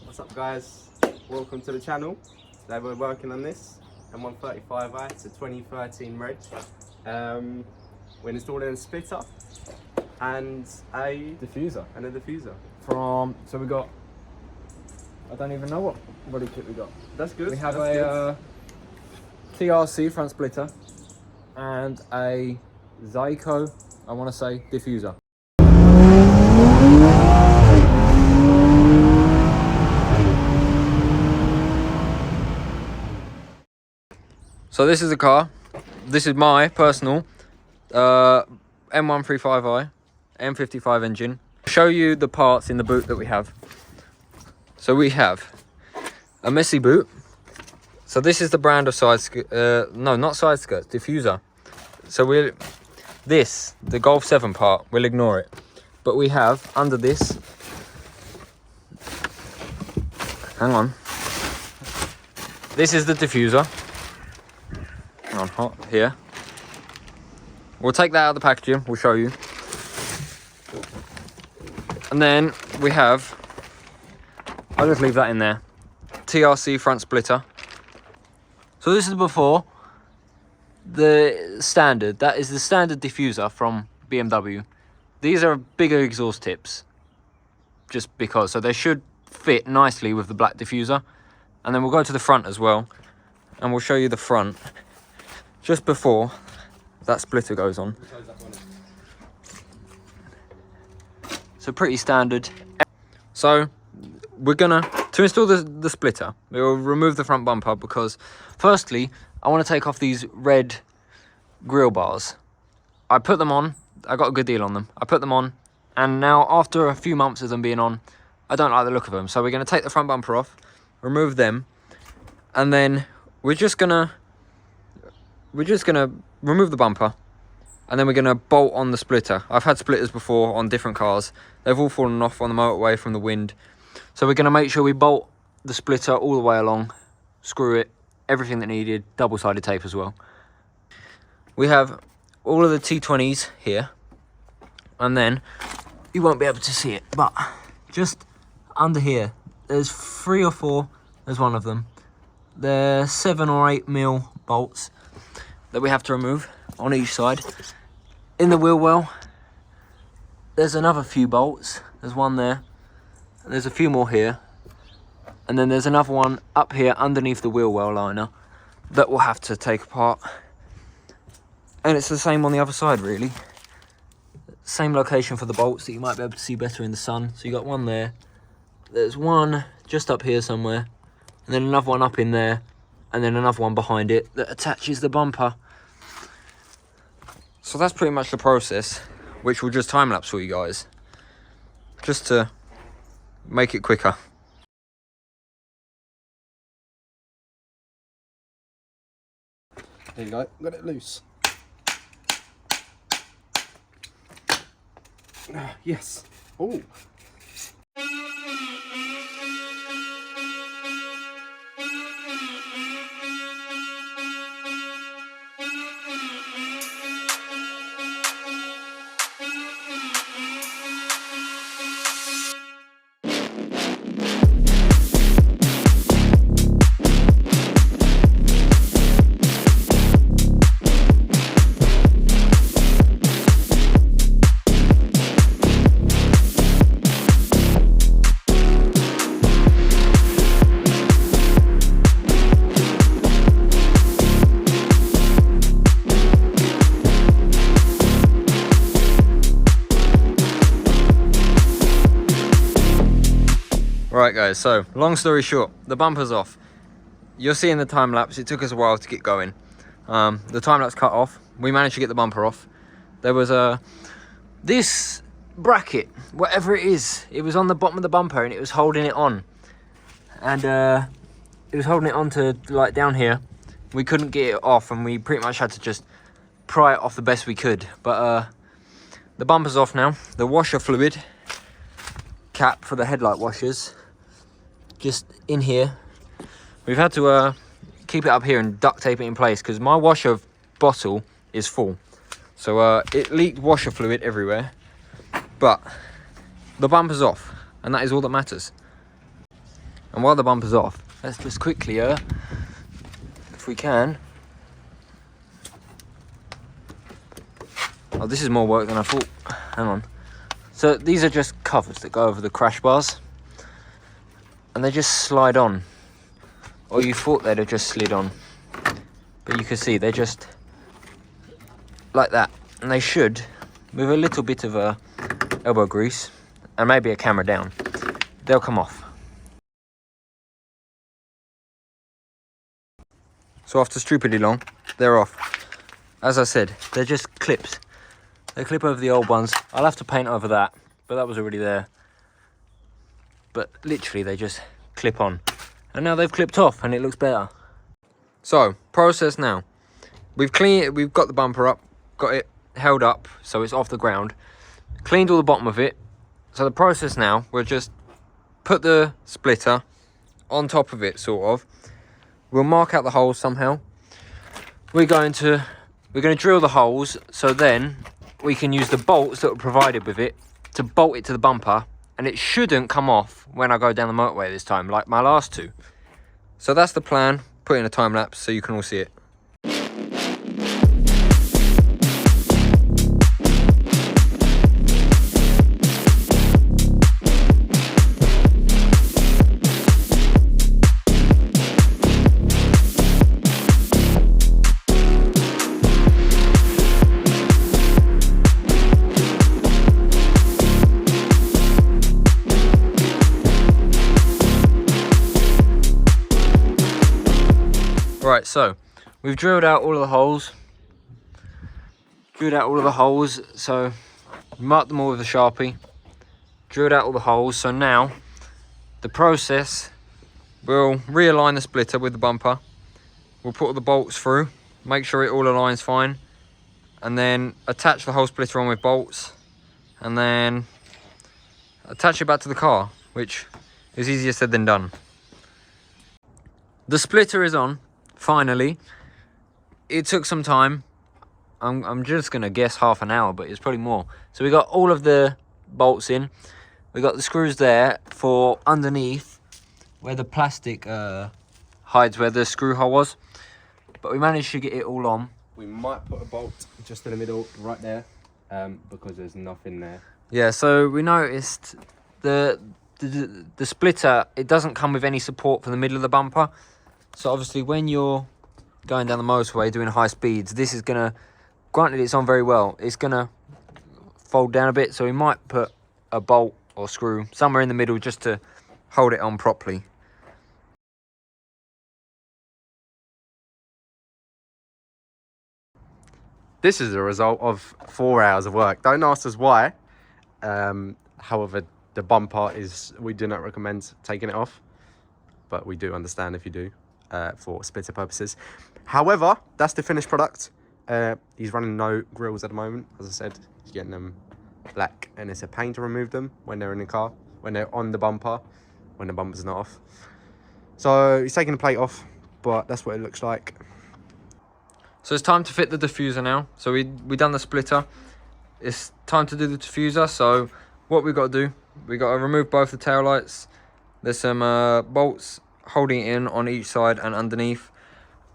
What's up guys, welcome to the channel. Today we're working on this M135I, it's a 2013 reg. We're installing a splitter and a diffuser. So we got, I don't even know what Bodykit we got. That's good. We have a TRC front splitter and a Zaero, I want to say, diffuser. So this is the car. This is my personal M135I M55 engine. I'll show you the parts in the boot that we have. So we have a messy boot. So this is the brand of side skirt, no, not side skirts, diffuser. So the Golf 7 part, we'll ignore it. But we have under this, hang on. This is the diffuser. On hot here. We'll take that out of the packaging, we'll show you. And then we have, I'll just leave that in there, TRC front splitter. So this is before the standard, that is the standard diffuser from BMW. These are bigger exhaust tips, just because, so they should fit nicely with the black diffuser. And then we'll go to the front as well, and we'll show you the front just before that splitter goes on. So pretty standard. So we're gonna, to install the splitter, we'll remove the front bumper because firstly, I want to take off these red grille bars. I put them on, I got a good deal on them. I put them on, and now after a few months of them being on, I don't like the look of them. So we're gonna take the front bumper off, remove them, and then we're just gonna remove the bumper, and then we're gonna bolt on the splitter. I've had splitters before on different cars. They've all fallen off on the motorway from the wind. So we're gonna make sure we bolt the splitter all the way along, screw it, everything that needed, double-sided tape as well. We have all of the T20s here, and then you won't be able to see it, but just under here, there's 3 or 4, there's one of them. They're 7 or 8 mil bolts that we have to remove on each side. In the wheel well, there's another few bolts. There's one there, and there's a few more here, and then there's another one up here underneath the wheel well liner that we'll have to take apart. And it's the same on the other side, really. Same location for the bolts that you might be able to see better in the sun. So you got one there, there's one just up here somewhere, and then another one up in there, and then another one behind it that attaches the bumper. So that's pretty much the process, which we'll just time lapse for you guys, just to make it quicker. There you go, got it loose. Yes. Oh. Right guys, so long story short, the bumper's off. You're seeing the time lapse, it took us a while to get going. The time lapse cut off, we managed to get the bumper off. There was this bracket, whatever it is, it was on the bottom of the bumper and it was holding it on. And it was holding it on to like down here. We couldn't get it off and we pretty much had to just pry it off the best we could. But the bumper's off now. The washer fluid cap for the headlight washers just in here. We've had to keep it up here and duct tape it in place because my washer bottle is full, so it leaked washer fluid everywhere. But the bumper's off and that is all that matters. And while the bumper's off, let's just quickly, if we can. Oh, this is more work than I thought. Hang on. So these are just covers that go over the crash bars. And they just slide on. Or you thought they'd have just slid on. But you can see they're just like that. And they should, with a little bit of elbow grease and maybe a camera down, they'll come off. So after stupidly long, they're off. As I said, they're just clips. They clip over the old ones. I'll have to paint over that, but that was already there. But literally they just clip on. And now they've clipped off and it looks better. So, process now. We've got the bumper up, got it held up so it's off the ground. Cleaned all the bottom of it. So the process now, we'll just put the splitter on top of it, sort of. We'll mark out the holes somehow. We're going to drill the holes, so then we can use the bolts that were provided with it to bolt it to the bumper, and it shouldn't come off when I go down the motorway this time, like my last two. So that's the plan. Put in a time lapse so you can all see it. Right, so we've drilled out all of the holes. So marked them all with a Sharpie. Drilled out all the holes. So now the process, we'll realign the splitter with the bumper. We'll put all the bolts through, make sure it all aligns fine, and then attach the whole splitter on with bolts, and then attach it back to the car, which is easier said than done. The splitter is on. Finally, it took some time. I'm just gonna guess half an hour, but it's probably more. So we got all of the bolts in. We got the screws there for underneath where the plastic hides where the screw hole was. But we managed to get it all on. We might put a bolt just in the middle, right there, because there's nothing there. Yeah. So we noticed the splitter. It doesn't come with any support for the middle of the bumper. So obviously when you're going down the motorway doing high speeds, this is going to, granted it's on very well, it's going to fold down a bit. So we might put a bolt or screw somewhere in the middle just to hold it on properly. This is a result of 4 hours of work. Don't ask us why. However, the bumper is, we do not recommend taking it off, but we do understand if you do. For splitter purposes. However, that's the finished product. He's running no grills at the moment. As I said, he's getting them black, and it's a pain to remove them when they're in the car, when they're on the bumper, when the bumper's not off. So he's taking the plate off, but that's what it looks like. So it's time to fit the diffuser now. So we done the splitter. It's time to do the diffuser. So what we got to do, we got to remove both the tail lights. There's some bolts holding it in on each side and underneath,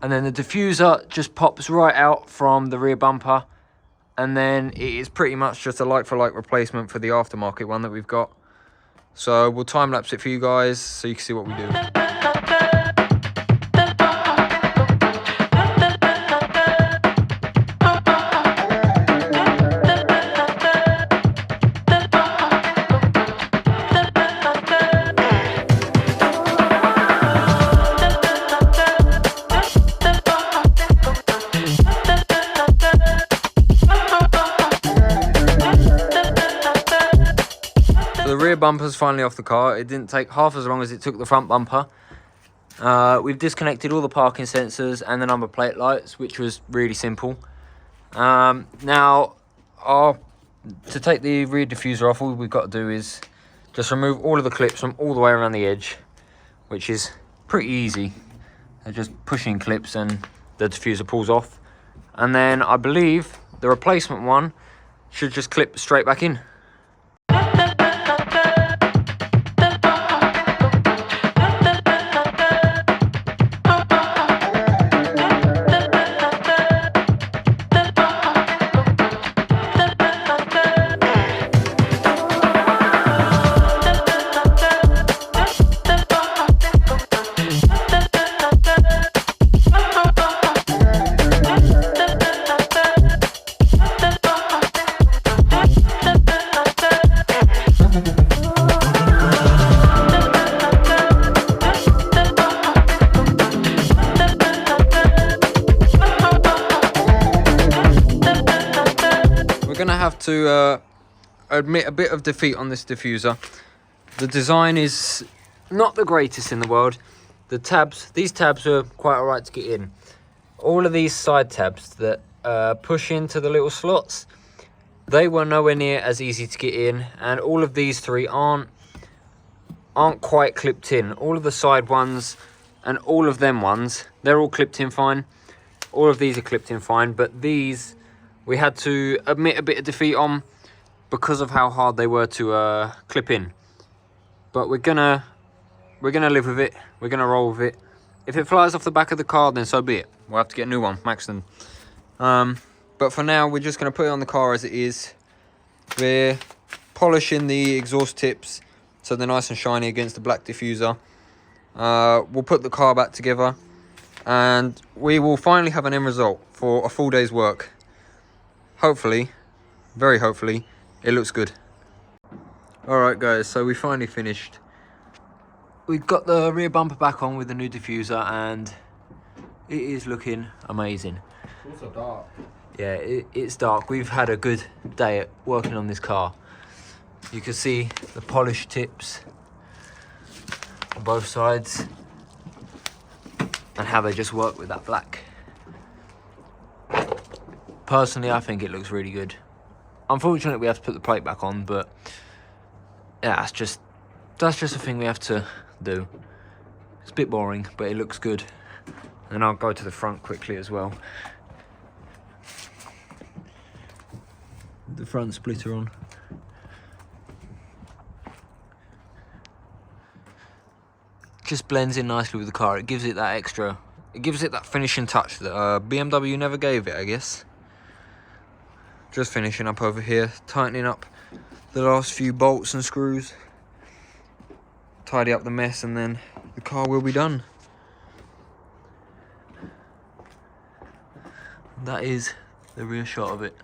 and then the diffuser just pops right out from the rear bumper, and then it is pretty much just a like-for-like replacement for the aftermarket one that we've got. So we'll time lapse it for you guys so you can see what we do. The rear bumper's finally off the car. It didn't take half as long as it took the front bumper. We've disconnected all the parking sensors and the number plate lights, which was really simple. Now, to take the rear diffuser off, all we've got to do is just remove all of the clips from all the way around the edge, which is pretty easy. They're just pushing clips and the diffuser pulls off. And then I believe the replacement one should just clip straight back in. to admit a bit of defeat on this diffuser. The design is not the greatest in the world. The tabs, these tabs are quite alright to get in. All of these side tabs that push into the little slots, they were nowhere near as easy to get in, and all of these three aren't quite clipped in. All of the side ones and all of them ones, they're all clipped in fine. All of these are clipped in fine, but these we had to admit a bit of defeat on because of how hard they were to clip in. But we're gonna live with it. We're gonna roll with it. If it flies off the back of the car, then so be it. We'll have to get a new one, Maxton. But for now, we're just gonna put it on the car as it is. We're polishing the exhaust tips so they're nice and shiny against the black diffuser. We'll put the car back together, and we will finally have an end result for a full day's work. Hopefully, very hopefully, it looks good. Alright guys, so we finally finished. We've got the rear bumper back on with the new diffuser, and it is looking amazing. It's also dark. Yeah, it's dark. We've had a good day at working on this car. You can see the polished tips on both sides and how they just work with that black. Personally, I think it looks really good. Unfortunately, we have to put the plate back on, but yeah, that's just a thing we have to do. It's a bit boring, but it looks good. And I'll go to the front quickly as well. The front splitter on. Just blends in nicely with the car. It gives it that extra, it gives it that finishing touch that BMW never gave it, I guess. Just finishing up over here, tightening up the last few bolts and screws, tidy up the mess, and then the car will be done. That is the rear shot of it.